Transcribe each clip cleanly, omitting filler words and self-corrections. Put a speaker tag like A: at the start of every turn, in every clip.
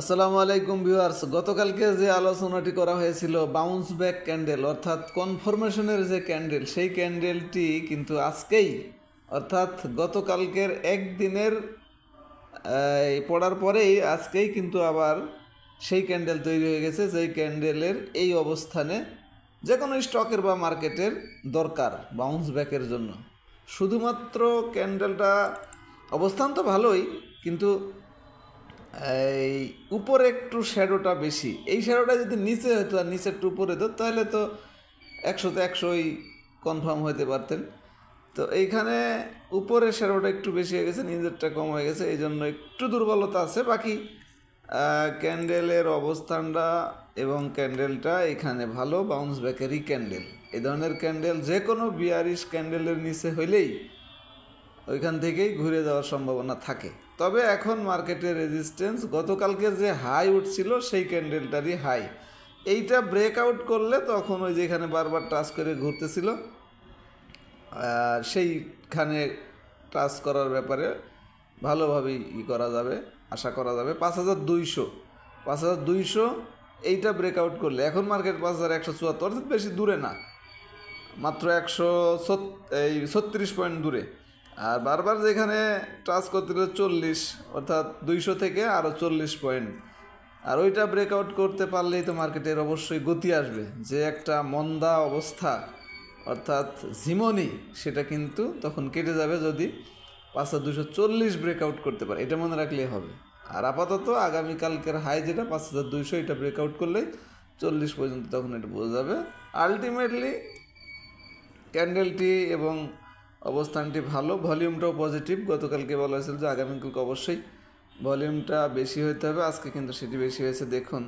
A: আসসালামু আলাইকুম ভিউয়ার্স, গতকালকে যে আলোচনাটি করা হয়েছিল বাউন্স ব্যাক ক্যান্ডেল অর্থাৎ কনফরমেশনের যে ক্যান্ডেল, সেই ক্যান্ডেলটি কিন্তু আজকেই অর্থাৎ গতকালকের একদিনের পড়ার পরেই আজকেই কিন্তু আবার সেই ক্যান্ডেল তৈরি হয়ে গেছে, যেই ক্যান্ডেলের এই অবস্থানে যে কোনো স্টকের বা মার্কেটের দরকার বাউন্স ব্যাকের জন্য। শুধুমাত্র ক্যান্ডেলটা অবস্থান তো ভালোই, কিন্তু এই উপরে একটু শ্যাডোটা বেশি। এই শ্যাডোটা যদি নিচে হতো আর নিচে একটু উপরে হতো তাহলে তো 100-100ই কনফার্ম হতে পারতেন। তো এইখানে উপরে শ্যাডোটা একটু বেশি হয়ে গেছে, নিচেরটা কম হয়ে গেছে, এই জন্য একটু দুর্বলতা আছে। বাকি ক্যান্ডেলের অবস্থানটা এবং ক্যান্ডেলটা এখানে ভালো, বাউন্স ব্যাকেরই ক্যান্ডেল। এই ধরনের ক্যান্ডেল যে কোনো বিয়ারিশ ক্যান্ডেলের নিচে হইলেই ওইখান থেকেই ঘুরে যাওয়ার সম্ভাবনা থাকে। তবে এখন মার্কেটের রেজিস্ট্যান্স গতকালকের যে হাই উঠছিল সেই ক্যান্ডেলটারই হাই, এইটা ব্রেকআউট করলে তখন ওই যেখানে বারবার টাচ করে ঘুরতেছিল সেইখানে টাচ করার ব্যাপারে ভালোভাবেই করা যাবে, আশা করা যাবে। 5200 এইটা ব্রেকআউট করলে এখন মার্কেট 5174, অর্থাৎ বেশি দূরে না, মাত্র 136 পয়েন্ট দূরে। আর বারবার যেখানে টাচ করতে 40, অর্থাৎ 200 থেকে আরও 40 পয়েন্ট। আর ওইটা ব্রেকআউট করতে পারলেই তো মার্কেটের অবশ্যই গতি আসবে। যে একটা মন্দা অবস্থা অর্থাৎ ঝিমনি, সেটা কিন্তু তখন কেটে যাবে যদি 5240 ব্রেকআউট করতে পারে, এটা মনে রাখলেই হবে। আর আপাতত আগামীকালকের হাই যেটা 5200, এটা ব্রেকআউট করলেই 40 পর্যন্ত তখন এটা বোঝা যাবে। আলটিমেটলি ক্যান্ডেলটি এবং অবস্থানটি ভালো, ভলিউমটাও পজিটিভ। গতকালকে বলা হয়েছিল যে আগামীকালকে অবশ্যই ভলিউমটা বেশি হতে হবে, আজকে কিন্তু সেটি বেশি হয়েছে। দেখুন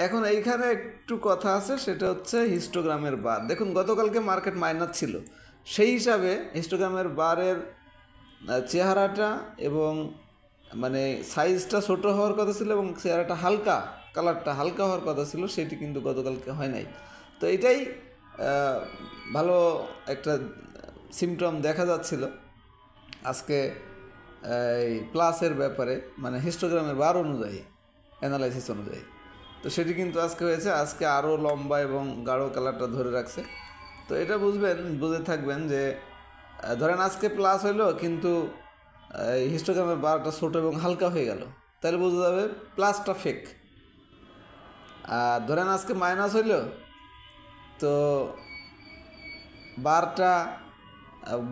A: এখন এইখানে একটু কথা আছে, সেটা হচ্ছে হিস্টোগ্রামের বার। দেখুন গতকালকে মার্কেট মাইনাস ছিল, সেই হিসাবে হিস্টোগ্রামের বারের চেহারাটা এবং মানে সাইজটা ছোট হওয়ার কথা ছিল এবং চেহারাটা হালকা, কালারটা হালকা হওয়ার কথা ছিল, সেটি কিন্তু গতকালকে হয় নাই। তো এটাই ভালো একটা সিমটম দেখা যাচ্ছিল আজকে এই প্লাসের ব্যাপারে, মানে হিস্টোগ্রামের বার অনুযায়ী, অ্যানালাইসিস অনুযায়ী। তো সেটি কিন্তু আজকে হয়েছে, আজকে আরও লম্বা এবং গাঢ় কালারটা ধরে রাখছে। তো এটা বুঝে থাকবেন যে ধরেন আজকে প্লাস হইলো কিন্তু হিস্টোগ্রামের বারটা ছোটো এবং হালকা হয়ে গেল, তাহলে বোঝা যাবে প্লাসটা ফেক। আর ধরেন আজকে মাইনাস হইল, তো বারটা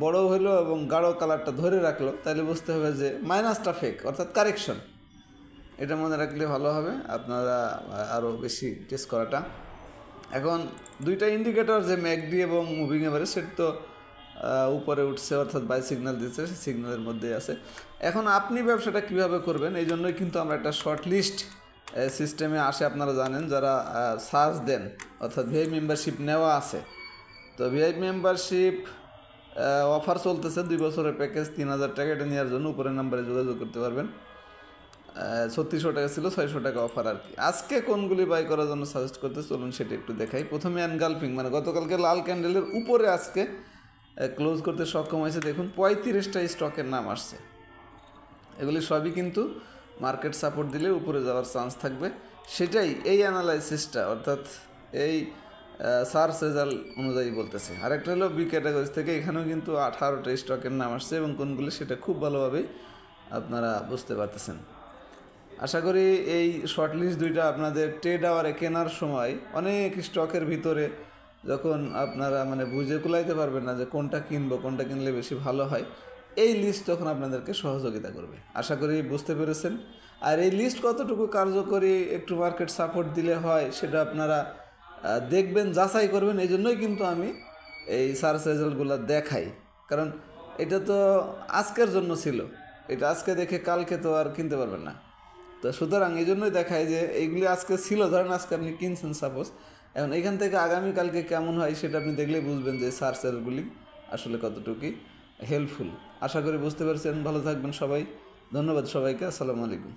A: বড় হইলো এবং গাঢ় কালারটা ধরে রাখলো, তাহলে বুঝতে হবে যে মাইনাসটা ফেক, অর্থাৎ কারেকশন। এটা মনে রাখলে ভালো হবে আপনারা আরও বেশি টেস্ট করাটা। এখন দুইটা ইন্ডিকেটর, যে ম্যাকডি এবং মুভিং এভারেজ, সেটা তো উপরে উঠছে, অর্থাৎ বাই সিগন্যাল দিচ্ছে, সিগন্যালের মধ্যেই আছে। এখন আপনি ব্যবসাটা কিভাবে করবেন, এই জন্যই কিন্তু আমরা একটা শর্ট লিস্ট সিস্টেমে আসে, আপনারা জানেন যারা সার্চ দেন, অর্থাৎ ভিআইপি মেম্বারশিপ নেওয়া আছে। তো ভিআইপি মেম্বারশিপ অফার চলতেছে, 2 বছরের প্যাকেজ 3000 টাকা। এটা নেওয়ার জন্য উপরের নাম্বারে যোগাযোগ করতে পারবেন। 3600 টাকা ছিল, 600 টাকা অফার আর কি। আজকে কোনগুলি বাই করার জন্য সাজেস্ট করতে চলুন সেটা একটু দেখাই। প্রথমে এনগালফিং, মানে গতকালকে লাল ক্যান্ডেলের উপরে আজকে ক্লোজ করতে সক্ষম হয়েছে। দেখুন 35টা স্টকের নাম আসছে, এগুলি সবই কিন্তু মার্কেট সাপোর্ট দিলে উপরে যাওয়ার চান্স থাকবে। সেটাই এই অ্যানালাইসিসটা, অর্থাৎ এই সার্চ রেজাল্ট অনুযায়ী বলতেছে। আরেকটা হলো বি ক্যাটাগরিজ থেকে, এখানেও কিন্তু 18টা স্টকের নাম আসছে এবং কোনগুলি সেটা খুব ভালোভাবেই আপনারা বুঝতে পারতেছেন। আশা করি এই শর্ট লিস্ট দুইটা আপনাদের ট্রেড আওয়ারে কেনার সময় অনেক স্টকের ভিতরে যখন আপনারা মানে বুঝে কুলাইতে পারবেন না যে কোনটা কিনবো, কোনটা কিনলে বেশি ভালো হয়, এই লিস্ট তখন আপনাদেরকে সহযোগিতা করবে। আশা করি বুঝতে পেরেছেন। আর এই লিস্ট কতটুকু কার্যকরী, একটু মার্কেট সাপোর্ট দিলে হয়, সেটা আপনারা দেখবেন, যাচাই করবেন। এই জন্যই কিন্তু আমি এই সার্চ রেজাল্টগুলো দেখাই, কারণ এটা তো আজকের জন্য ছিল, এটা আজকে দেখে কালকে তো আর কিনতে পারবেন না। তো সুতরাং এই জন্যই দেখায় যে এইগুলি আজকে ছিল, ধরেন আজকে আপনি কিনছেন সাপোজ, এখন এইখান থেকে আগামীকালকে কেমন হয় সেটা আপনি দেখলেই বুঝবেন যে সার্চেরগুলি আসলে কতটুকু হেল্পফুল। আশা করি বুঝতে পারছেন। ভালো থাকবেন সবাই, ধন্যবাদ সবাইকে, আসসালামু আলাইকুম।